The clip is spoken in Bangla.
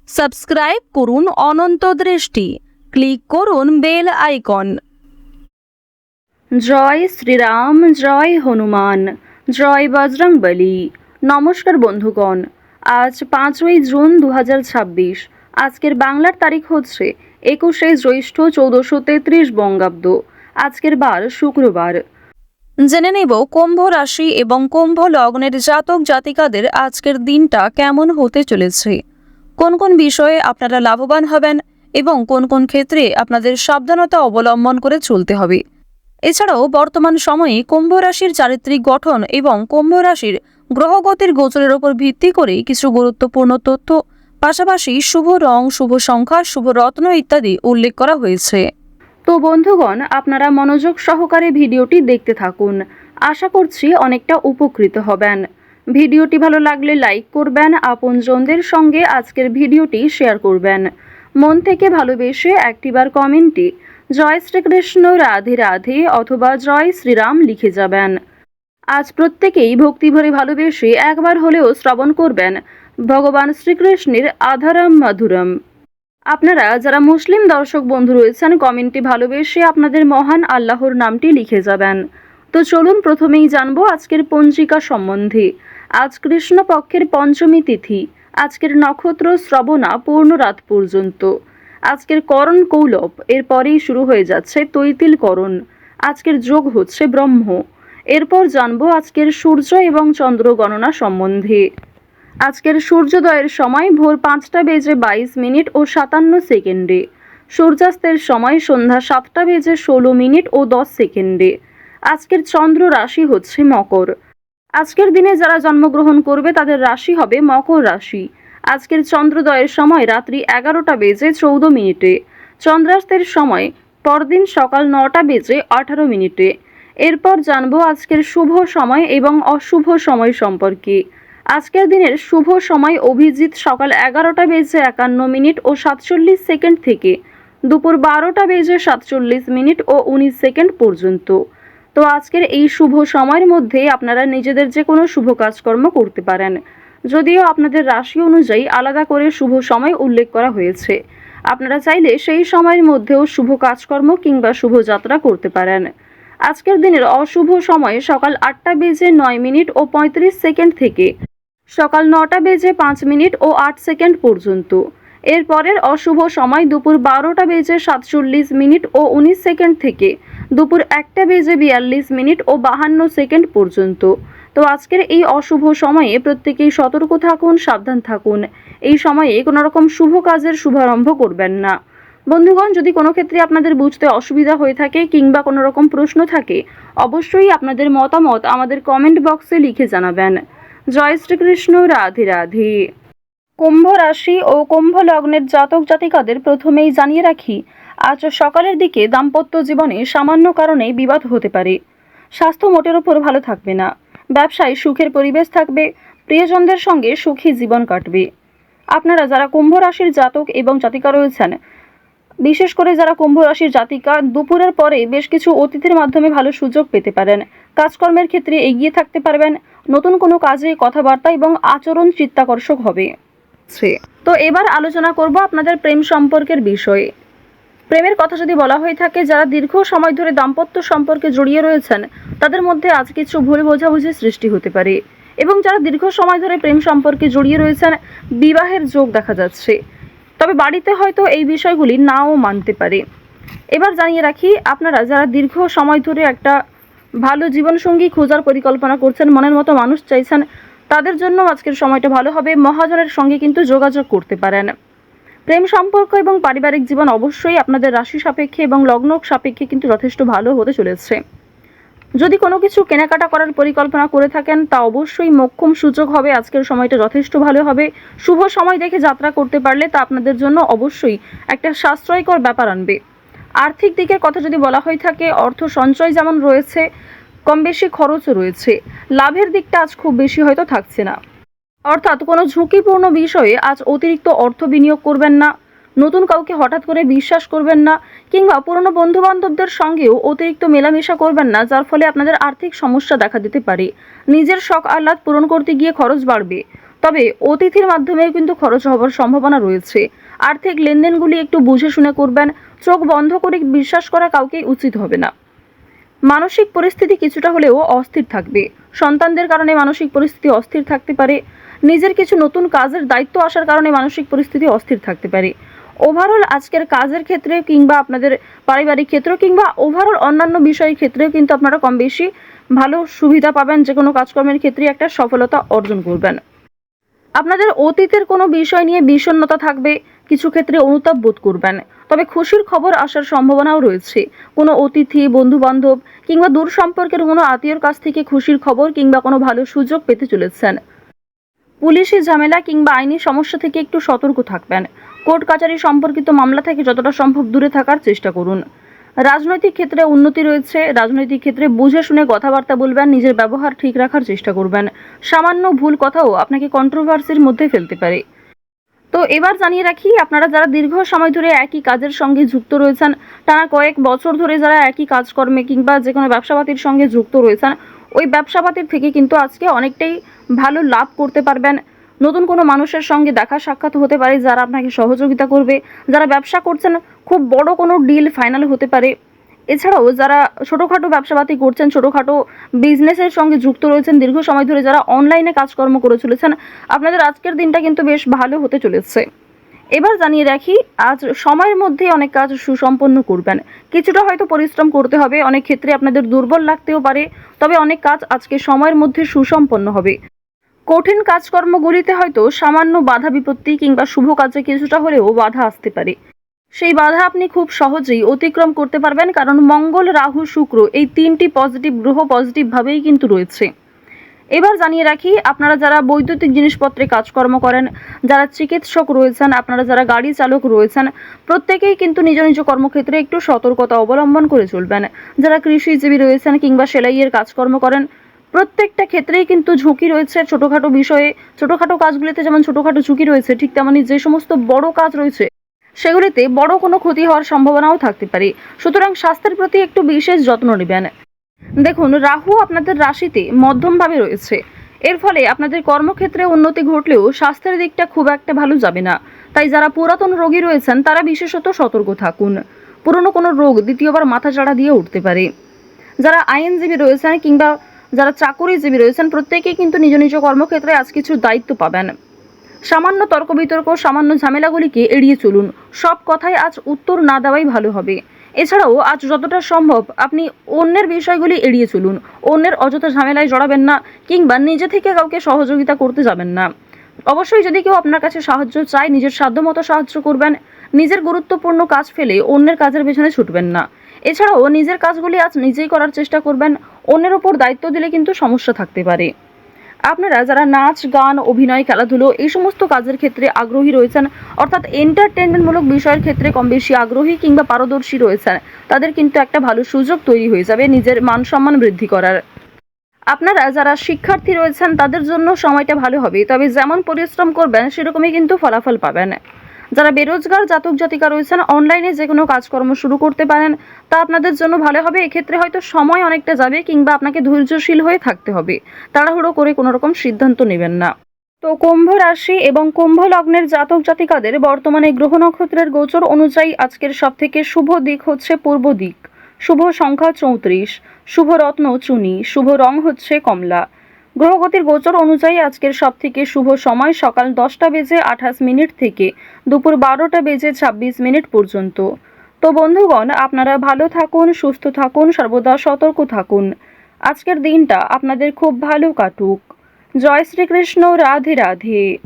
সাবস্ক্রাইব করুন অনন্ত দৃষ্টি, ক্লিক করুন বেল আইকন। জয় শ্রীরাম, জয় হনুমান, জয় বজরংবলী। নমস্কার বন্ধুগণ, আজ 5ই জুন 2026। আজকের বাংলার তারিখ হচ্ছে 21শে জ্যৈষ্ঠ 1433 বঙ্গাব্দ। আজকের বার শুক্রবার। জেনে নেব কুম্ভ রাশি এবং কুম্ভ লগ্নের জাতক জাতিকাদের আজকের দিনটা কেমন হতে চলেছে, কোন কোন বিষয়ে আপনারা লাভবান হবেন এবং কোন কোন ক্ষেত্রে আপনাদের সাবধানতা অবলম্বন করে চলতে হবে। এছাড়াও বর্তমান সময়ে কুম্ভ রাশির চারিত্রিক গঠন এবং কুম্ভ রাশির গ্রহগতির গোচরের উপর ভিত্তি করে কিছু গুরুত্বপূর্ণ তথ্য, পাশাপাশি শুভ রং, শুভ সংখ্যা, শুভ রত্ন ইত্যাদি উল্লেখ করা হয়েছে। তো বন্ধুগণ, আপনারা মনোযোগ সহকারে ভিডিওটি দেখতে থাকুন। আশা করছি অনেকটা উপকৃত হবেন। ভিডিওটি ভালো লাগলে লাইক করবেন, আপনজনদের সঙ্গে আজকের ভিডিওটি শেয়ার করবেন। মন থেকে ভালোবেসে একটিবার কমেন্টে জয় শ্রীকৃষ্ণ, রাধে রাধে অথবা জয় শ্রীরাম লিখে যাবেন। আজ প্রত্যেকেই ভক্তিভরে ভালোবেসে একবার হলেও শ্রবণ করবেন ভগবান শ্রীকৃষ্ণের আধারম মধুরম। আপনারা যারা মুসলিম দর্শক বন্ধু রয়েছেন, কমেন্টে ভালোবেসে আপনাদের মহান আল্লাহর নামটি লিখে যাবেন। তো চলুন প্রথমেই জানবো আজকের পঞ্জিকা সম্বন্ধে। আজ কৃষ্ণপক্ষের পঞ্চমী তিথি। আজকের নক্ষত্র শ্রবণা পূর্ণ রাত পর্যন্ত। আজকের করণ কৌলভ, এরপরেই শুরু হয়ে যাচ্ছে তৈতিল করণ। আজকের যোগ হচ্ছে ব্রহ্ম। এরপর জানবো আজকের সূর্য এবং চন্দ্র গণনা সম্বন্ধে। আজকের সূর্যোদয়ের সময় ভোর 5টা বেজে 22 মিনিট ও 57 সেকেন্ডে। সূর্যাস্তের সময় সন্ধ্যা 7টা বেজে 16 মিনিট ও 10 সেকেন্ডে। আজকের চন্দ্র রাশি হচ্ছে মকর। আজকের দিনে যারা জন্মগ্রহণ করবে তাদের রাশি হবে মকর রাশি। আজকের চন্দ্রোদয়ের সময় রাত্রি 11টা বেজে 14 মিনিটে। চন্দ্রাস্তের সময় পরদিন সকাল 9টা বেজে 18 মিনিটে। এরপর জানবো আজকের শুভ সময় এবং অশুভ সময় সম্পর্কে। আজকের দিনের শুভ সময় অভিজিৎ সকাল 11টা বেজে 51 মিনিট ও 47 সেকেন্ড থেকে দুপুর 12টা বেজে 47 মিনিট ও 19 সেকেন্ড পর্যন্ত। তো আজকের এই শুভ সময়ের মধ্যে আপনারা নিজেদের যে কোনো শুভ কাজকর্ম করতে পারেন, যদিও আপনাদের রাশি অনুযায়ী আলাদা করে শুভ সময় উল্লেখ করা হয়েছে। আপনারা চাইলে সেই সময়ের মধ্যেও শুভ কাজকর্ম কিংবা শুভ যাত্রা করতে পারেন। আজকের দিনের অশুভ সময় সকাল 8টা বেজে 9 মিনিট ও 35 সেকেন্ড থেকে সকাল 9টা বেজে 5 মিনিট ও 8 সেকেন্ড পর্যন্ত। এরপরের অশুভ সময় দুপুর 12টা বেজে 47 মিনিট ও 19 সেকেন্ড থেকে দুপুর 1টা বেজে 42 মিনিট ও 52 সেকেন্ড পর্যন্ত। তো আজকের এই অশুভ সময়ে প্রত্যেকেই সতর্ক থাকুন, সাবধান থাকুন। এই সময়ে কোনো রকম শুভ কাজের শুভারম্ভ করবেন না। বন্ধুগণ, যদি কোনো ক্ষেত্রে আপনাদের বুঝতে অসুবিধা হয়ে থাকে কিংবা কোনো রকম প্রশ্ন থাকে, অবশ্যই আপনাদের মতামত আমাদের কমেন্ট বক্সে লিখে জানাবেন। জয় শ্রীকৃষ্ণ, রাধে রাধে। কুম্ভ রাশি ও কুম্ভ লগ্নের জাতক জাতিকাদের প্রথমেই জানিয়ে রাখি, আজ সকালের দিকে দাম্পত্য জীবনে সামান্য কারণে বিবাদ হতে পারে। স্বাস্থ্য মোটের ওপর ভালো থাকবে না। ব্যবসায় সুখের পরিবেশ থাকবে। প্রিয়জনদের সঙ্গে সুখী জীবন কাটবে। আপনারা যারা কুম্ভ রাশির জাতক এবং জাতিকা রয়েছেন, বিশেষ করে যারা কুম্ভ রাশির জাতিকা, দুপুরের পরে বেশ কিছু অতিথির মাধ্যমে ভালো সুযোগ পেতে পারেন। কাজকর্মের ক্ষেত্রে এগিয়ে থাকতে পারবেন। নতুন কোনো কাজে কথাবার্তা এবং আচরণ চিত্তাকর্ষক হবে। তো এবার আলোচনা করব আপনাদের প্রেম সম্পর্কের বিষয়ে। প্রেমের কথা যদি বলা হয়ে থাকে, যারা দীর্ঘ সময় ধরে দাম্পত্য সম্পর্কে জড়িয়ে রয়েছেন তাদের মধ্যে আজ কিছু ভুল বোঝাবুঝির সৃষ্টি হতে পারে, এবং যারা দীর্ঘ সময় ধরে প্রেম সম্পর্কে জড়িয়ে রয়েছেন বিবাহের যোগ দেখা যাচ্ছে। তবে বাড়িতে হয়তো এই বিষয়গুলি নাও মানতে পারে। এবার জানিয়ে রাখি, আপনারা যারা দীর্ঘ সময় ধরে একটা ভালো জীবনসঙ্গী খোঁজার পরিকল্পনা করছেন, মনের মতো মানুষ চাইছেন, তাদের জন্য আজকের সময়টা ভালো হবে। মহাজনের সঙ্গে কিন্তু যোগাযোগ করতে পারেন। প্রেম সম্পর্ক এবং পারিবারিক জীবন অবশ্যই আপনাদের রাশি সাপেক্ষে এবং লগ্ন সাপেক্ষে কিন্তু যথেষ্ট ভালো হতে চলেছে। যদি কোনো কিছু কেনাকাটা করার পরিকল্পনা করে থাকেন, তা অবশ্যই মোক্ষম সুযোগ হবে। আজকের সময়টা যথেষ্ট ভালো হবে। শুভ সময় দেখে যাত্রা করতে পারলে তা আপনাদের জন্য অবশ্যই একটা সাশ্রয়কর ব্যাপার আনবে। আর্থিক দিকের কথা যদি বলা হয়ে থাকে, অর্থ সঞ্চয় যেমন রয়েছে, কম বেশি খরচও রয়েছে। লাভের দিকটা আজ খুব বেশি হয়তো থাকছে না। অর্থাৎ কোনো ঝুঁকিপূর্ণ বিষয়ে আজ অতিরিক্ত অর্থ বিনিয়োগ করবেন না। নতুন কাউকে হঠাৎ করে বিশ্বাস করবেন না, কিংবা পুরনো বন্ধুবান্ধবদের সঙ্গেও অতিরিক্ত মেলামেশা করবেন না, যার ফলে আপনাদের আর্থিক সমস্যা দেখা দিতে পারে। নিজের শখ আহ্লাদ পূরণ করতে গিয়ে খরচ বাড়বে। তবে অতিথির মাধ্যমেও কিন্তু খরচ হওয়ার সম্ভাবনা রয়েছে। আর্থিক লেনদেনগুলি একটু বুঝে শুনে করবেন। চোখ বন্ধ করে বিশ্বাস করা কাউকেই উচিত হবে না। মানসিক পরিস্থিতি কিছুটা হলেও অস্থির থাকবে। সন্তানদের কারণে মানসিক পরিস্থিতি অস্থির থাকতে পারে। নিজের কিছু নতুন কাজের দায়িত্ব আসার কারণে মানসিক পরিস্থিতি অস্থির থাকতে পারে। ওভারঅল আজকের কাজের ক্ষেত্রে কিংবা আপনাদের পারিবারিক ক্ষেত্র কিংবা ওভারঅল অন্যান্য বিষয়ের ক্ষেত্রেও কিন্তু আপনারা কম বেশি ভালো সুবিধা পাবেন। যে কোনো কাজকর্মের ক্ষেত্রে একটা সফলতা অর্জন করবেন। আপনাদের অতীতের কোনো বিষয় নিয়ে বিষণ্ণতা থাকবে, কিছু ক্ষেত্রে অনুতাপ বোধ করবেন। তবে খুশির খবর আসার সম্ভাবনাও রয়েছে। কোনো অতিথি, বন্ধু বান্ধব কিংবা দূর সম্পর্কের কোনো আত্মীয়র কাছ থেকে খুশির খবর কিংবা কোনো ভালো সুযোগ পেতে চলেছেন। পুলিশি ঝামেলা কিংবা আইনি সমস্যা থেকে একটু সতর্ক থাকবেন। কোর্ট কাচারি সম্পর্কিত মামলা থেকে যতটা সম্ভব দূরে থাকার চেষ্টা করুন। রাজনৈতিক ক্ষেত্রে উন্নতি রয়েছে। রাজনৈতিক ক্ষেত্রে বুঝে শুনে কথাবার্তা বলবেন, নিজের ব্যবহার ঠিক রাখার চেষ্টা করবেন। সামান্য ভুল কথাও আপনাকে কন্ট্রোভার্সির মধ্যে ফেলতে পারে। তো এবার জানিয়ে রাখি, আপনারা যারা দীর্ঘ সময় ধরে একই কাজের সঙ্গে যুক্ত রয়েছেন, টানা কয়েক বছর ধরে যারা একই কাজকর্মে কিংবা যে কোনো ব্যবসাপাতির সঙ্গে যুক্ত রয়েছেন, ওই ব্যবসাপাতির থেকে কিন্তু আজকে অনেকটাই ভালো লাভ করতে পারবেন। নতুন কোনো মানুষের সঙ্গে দেখা সাক্ষাৎ হতে পারে যারা আপনাকে সহযোগিতা করবে। যারা ব্যবসা করছেন, খুব বড় কোনো ডিল ফাইনাল হতে পারে। এছাড়াও যারা ছোটোখাটো ব্যবসাপাতি করছেন, ছোটোখাটো বিজনেসের সঙ্গে যুক্ত রয়েছেন, দীর্ঘ সময় ধরে যারা অনলাইনে কাজকর্ম করে চলেছেন, আপনাদের আজকের দিনটা কিন্তু বেশ ভালো হতে চলেছে। এবার জানিয়ে রাখি, আজ সময়ের মধ্যে অনেক কাজ সুসম্পন্ন করবেন। কিছুটা হয়তো পরিশ্রম করতে হবে, অনেক ক্ষেত্রে আপনাদের দুর্বল লাগতেও পারে, তবে অনেক কাজ আজকে সময়ের মধ্যে সুসম্পন্ন হবে। কঠিন কাজকর্মগুলিতে হয়তো সামান্য বাধা বিপত্তি কিংবা শুভ কাজে কিছুটা হলেও বাধা আসতে পারে। সেই বাধা আপনি খুব সহজেই অতিক্রম করতে পারবেন, কারণ মঙ্গল, রাহু, শুক্র এই তিনটি পজিটিভ গ্রহ পজিটিভভাবেই কিন্তু রয়েছে। এবার জানিয়ে রাখি, আপনারা যারা বৈদ্যুতিক জিনিসপত্রে কাজকর্ম করেন, যারা চিকিৎসক রয়েছেন, আপনারা যারা গাড়ি চালক রয়েছেন, প্রত্যেকেই কিন্তু নিজ নিজ কর্মক্ষেত্রে একটু সতর্কতা অবলম্বন করে চলবেন। যারা কৃষিজীবী রয়েছেন কিংবা সেলাইয়ের কাজকর্ম করেন, প্রত্যেকটা ক্ষেত্রেই কিন্তু ঝুঁকি রয়েছে। ছোটোখাটো বিষয়ে, ছোটোখাটো কাজগুলিতে যেমন ছোটোখাটো ঝুঁকি রয়েছে, ঠিক তেমনই যে সমস্ত বড় কাজ রয়েছে সেগুলিতে বড় কোনো ক্ষতি হওয়ার সম্ভাবনাও থাকতে পারে। সুতরাং স্বাস্থ্যের প্রতি একটু বিশেষ যত্ন নেবেন। দেখুন, রাহু আপনাদের রাশিতে মধ্যমভাবে রয়েছে। এর ফলে আপনাদের কর্মক্ষেত্রে উন্নতি ঘটলেও স্বাস্থ্যের দিকটা খুব একটা ভালো যাবে না। তাই যারা পুরাতন রোগী রয়েছেন তারা বিশেষত সতর্ক থাকুন। পুরনো কোনো রোগ দ্বিতীয়বার মাথাচাড়া দিয়ে উঠতে পারে। যারা আইনজীবী রয়েছেন কিংবা যারা চাকুরিজীবী রয়েছেন, প্রত্যেকেই কিন্তু নিজ নিজ কর্মক্ষেত্রে আজ কিছু দায়িত্ব পাবেন। সামান্য তর্ক বিতর্ক, সামান্য ঝামেলাগুলিকে এড়িয়ে চলুন। সব কথায় আজ উত্তর না দেওয়াই ভালো হবে। এছাড়াও আজ যতটা সম্ভব আপনি অন্যের বিষয়গুলি এড়িয়ে চলুন। অন্যের অযথা ঝামেলায় জড়াবেন না কিংবা নিজে থেকে কাউকে সহযোগিতা করতে যাবেন না। অবশ্যই যদি কেউ আপনার কাছে সাহায্য চায়, নিজের সাধ্যমতো সাহায্য করবেন। নিজের গুরুত্বপূর্ণ কাজ ফেলে অন্যের কাজের পেছনে ছুটবেন না। এছাড়াও নিজের কাজগুলি আজ নিজেই করার চেষ্টা করবেন। অন্যের ওপর দায়িত্ব দিলে কিন্তু সমস্যা থাকতে পারে। আপনারা যারা নাচ, গান, অভিনয়, খেলাধুলো এই সমস্ত কাজের ক্ষেত্রে আগ্রহী রয়েছেন, অর্থাৎ এন্টারটেনমেন্টমূলক বিষয়ের ক্ষেত্রে কম বেশি আগ্রহী কিংবা পারদর্শী রয়েছেন, তাদের কিন্তু একটা ভালো সুযোগ তৈরি হয়ে যাবে নিজের মান সম্মান বৃদ্ধি করার। আপনারা যারা শিক্ষার্থী রয়েছেন তাদের জন্য সময়টা ভালো হবে, তবে যেমন পরিশ্রম করবেন সেরকমই কিন্তু ফলাফল পাবেন। যারা বেরোজগার জাতক জাতিকা রয়েছেন, অনলাইনে যে কোনো কাজকর্ম শুরু করতে পারেন, তা আপনাদের জন্য ভালো হবে। এক্ষেত্রে হয়তো সময় অনেকটা যাবে কিংবা আপনাকে ধৈর্যশীল হয়ে থাকতে হবে। তাড়াহুড়ো করে কোনো রকম সিদ্ধান্ত নেবেন না। তো কুম্ভ রাশি এবং কুম্ভ লগ্নের জাতক জাতিকাদের বর্তমানে গ্রহ নক্ষত্রের গোচর অনুযায়ী আজকের সবথেকে শুভ দিক হচ্ছে পূর্ব দিক। শুভ সংখ্যা 34, শুভ রত্ন চুনি, শুভ রং হচ্ছে কমলা। গ্রহগতির গোচর অনুযায়ী আজকের সবথেকে শুভ সময় সকাল 10:28 থেকে দুপুর 12:26 পর্যন্ত। তো বন্ধুগণ, আপনারা ভালো থাকুন, সুস্থ থাকুন, সর্বদা সতর্ক থাকুন। আজকের দিনটা আপনাদের খুব ভালো কাটুক। জয় শ্রীকৃষ্ণ। রাধে রাধে।